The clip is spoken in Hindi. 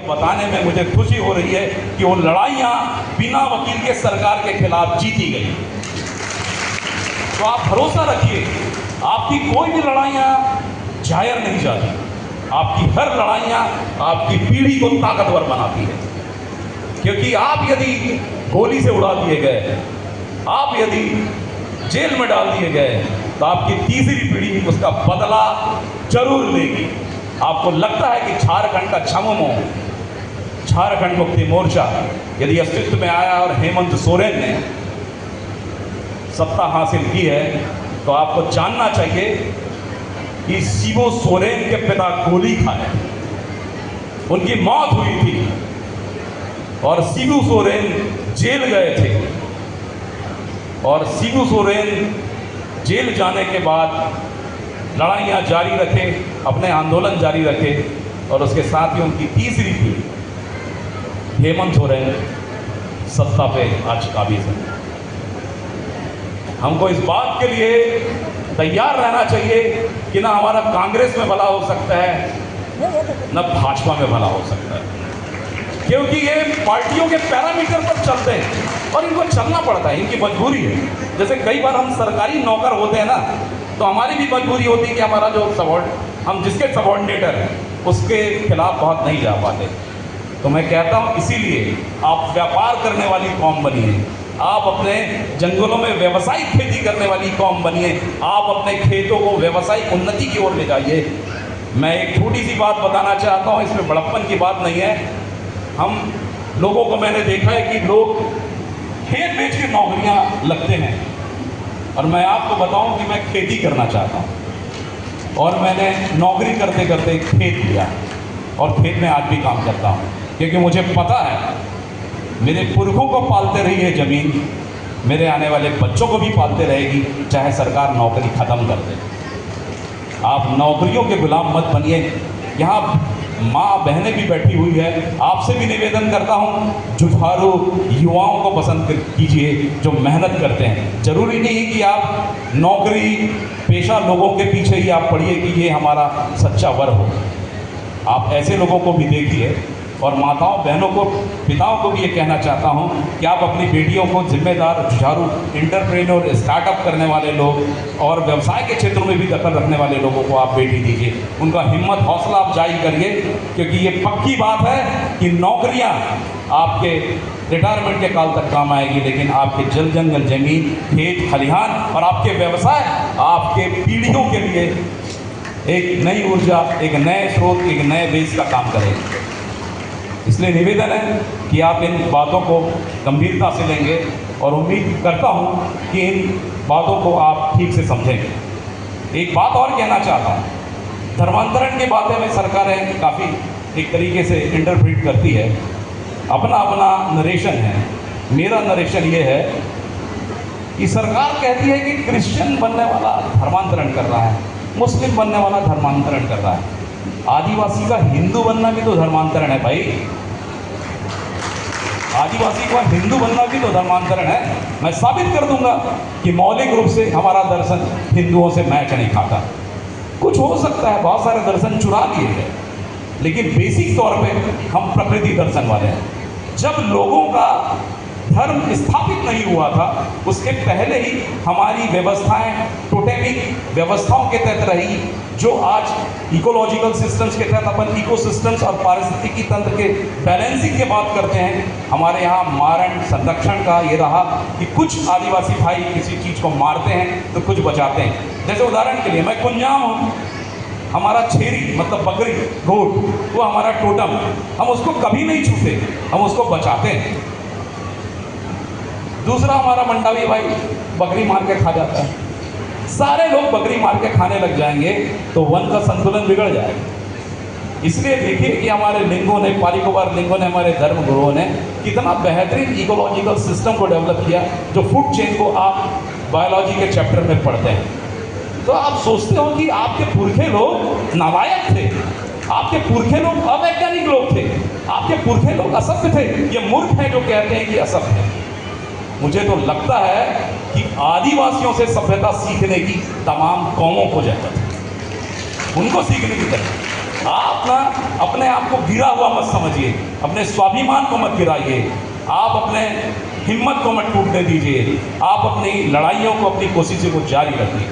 बताने में मुझे खुशी हो रही है कि वो लड़ाइयाँ बिना वकील के सरकार के खिलाफ जीती गई। तो आप भरोसा रखिए, आपकी कोई भी लड़ाइयाँ जाहिर नहीं जाती। आपकी हर लड़ाइयाँ आपकी पीढ़ी को ताकतवर बनाती है, क्योंकि आप यदि गोली से उड़ा दिए गए, आप यदि जेल में डाल दिए गए, तो आपकी तीसरी पीढ़ी उसका बदला जरूर लेगी। आपको लगता है कि झारखंड का छममो, झारखंड मुक्ति मोर्चा यदि अस्तित्व में आया और हेमंत सोरेन ने सत्ता हासिल की है, तो आपको जानना चाहिए कि शिबू सोरेन के पिता गोली खाए, उनकी मौत हुई थी और शिबू सोरेन जेल गए थे। और शिबू सोरेन जेल जाने के बाद लड़ाइयाँ जारी रखे, अपने आंदोलन जारी रखे, और उसके साथ ही उनकी तीसरी पीढ़ी हेमंत सोरेन सत्ता पे आज काबिज है। हमको इस बात के लिए तैयार रहना चाहिए कि ना हमारा कांग्रेस में भला हो सकता है, न भाजपा में भला हो सकता है, क्योंकि ये पार्टियों के पैरामीटर पर चलते हैं और इनको चलना पड़ता है, इनकी मजबूरी है। जैसे कई बार हम सरकारी नौकर होते हैं ना, तो हमारी भी मजबूरी होती है कि हमारा जो हम जिसके सबॉर्डिनेटर हैं उसके खिलाफ बहुत नहीं जा पाते। तो मैं कहता हूँ, इसीलिए आप व्यापार करने वाली कौम बनिए, आप अपने जंगलों में व्यावसायिक खेती करने वाली कौम बनिए, आप अपने खेतों को व्यावसायिक उन्नति की ओर ले जाइए। मैं एक छोटी सी बात बताना चाहता हूँ, इसमें बड़प्पन की बात नहीं है। हम लोगों को मैंने देखा है कि लोग खेत बेच के नौकरियाँ लगते हैं, और मैं आपको बताऊं कि मैं खेती करना चाहता हूं, और मैंने नौकरी करते करते खेत लिया और खेत में आज भी काम करता हूं, क्योंकि मुझे पता है मेरे पुरखों को पालते रही है ज़मीन, मेरे आने वाले बच्चों को भी पालते रहेगी, चाहे सरकार नौकरी ख़त्म कर दे। आप नौकरियों के गुलाम मत बनिए। यहाँ माँ बहनें भी बैठी हुई है, आपसे भी निवेदन करता हूँ, जुझारू युवाओं को पसंद कीजिए जो मेहनत करते हैं। ज़रूरी नहीं कि आप नौकरी पेशा लोगों के पीछे ही आप पढ़िए कि ये हमारा सच्चा वर हो। आप ऐसे लोगों को भी देखिए, और माताओं बहनों को पिताओं को भी ये कहना चाहता हूँ कि आप अपनी बेटियों को जिम्मेदार जुझारू एंटरप्रेन्योर स्टार्टअप करने वाले लोग और व्यवसाय के क्षेत्रों में भी दखल रखने वाले लोगों को आप बेटी दीजिए। उनका हिम्मत हौसला आप जारी करिए, क्योंकि ये पक्की बात है कि नौकरियाँ आपके रिटायरमेंट के काल तक काम आएगी, लेकिन आपके जल जंगल जमीन खेत खलिहान और आपके व्यवसाय आपके पीढ़ियों के लिए एक नई ऊर्जा, एक नए स्रोत, एक नए बेस का काम करेगी। इसलिए निवेदन है कि आप इन बातों को गंभीरता से लेंगे, और उम्मीद करता हूँ कि इन बातों को आप ठीक से समझेंगे। एक बात और कहना चाहता हूँ, धर्मांतरण की बातें में सरकारें काफ़ी एक तरीके से इंटरप्रेट करती है, अपना अपना नरेशन है। मेरा नरेशन ये है कि सरकार कहती है कि क्रिश्चियन बनने वाला धर्मांतरण कर रहा है, मुस्लिम बनने वाला धर्मांतरण कर रहा है। आदिवासी का हिंदू बनना भी तो धर्मांतरण है भाई, आदिवासी का हिंदू बनना भी तो धर्मांतरण है। मैं साबित कर दूंगा कि मौलिक रूप से हमारा दर्शन हिंदुओं से मैच नहीं खाता। कुछ हो सकता है, बहुत सारे दर्शन चुरा लिए गए, लेकिन बेसिक तौर पे हम प्रकृति दर्शन वाले हैं। जब लोगों का धर्म स्थापित नहीं हुआ था, उसके पहले ही हमारी व्यवस्थाएं टोटेमिक व्यवस्थाओं के तहत रही, जो आज इकोलॉजिकल सिस्टम्स के तहत अपन इकोसिस्टम्स और पारिस्थितिकी तंत्र के बैलेंसिंग की बात करते हैं। हमारे यहाँ मारण संरक्षण का ये रहा कि कुछ आदिवासी भाई किसी चीज़ को मारते हैं तो कुछ बचाते हैं। जैसे उदाहरण के लिए मैं कुंजाम हूँ, हमारा छेरी मतलब बकरी गोट वो हमारा टोटम, हम उसको कभी नहीं छूते, हम उसको बचाते हैं। दूसरा हमारा मंडावी भाई बकरी मार के खा जाता है। सारे लोग बकरी मार के खाने लग जाएंगे तो वन का संतुलन बिगड़ जाएगा। इसलिए देखिए कि हमारे लिंगों ने, पालिकोबार लिंगों ने, हमारे धर्म गुरुओं ने कितना बेहतरीन इकोलॉजिकल सिस्टम को डेवलप किया, जो फूड चेन को आप बायोलॉजी के चैप्टर में पढ़ते हैं। तो आप सोचते हो कि आपके पुरखे लोग नालायक थे, आपके पुरखे लोग अवैज्ञानिक लोग थे, आपके पुरखे लोग असभ्य थे। ये मूर्ख हैं जो कहते हैं कि असभ्य है। मुझे तो लगता है कि आदिवासियों से सभ्यता सीखने की तमाम कौमों को जरूरत है, उनको सीखने की जरूरत है। आप ना अपने आप को गिरा हुआ मत समझिए, अपने स्वाभिमान को मत गिराइए, आप अपने हिम्मत को मत टूटने दीजिए, आप अपनी लड़ाइयों को, अपनी कोशिशों को जारी रखिए।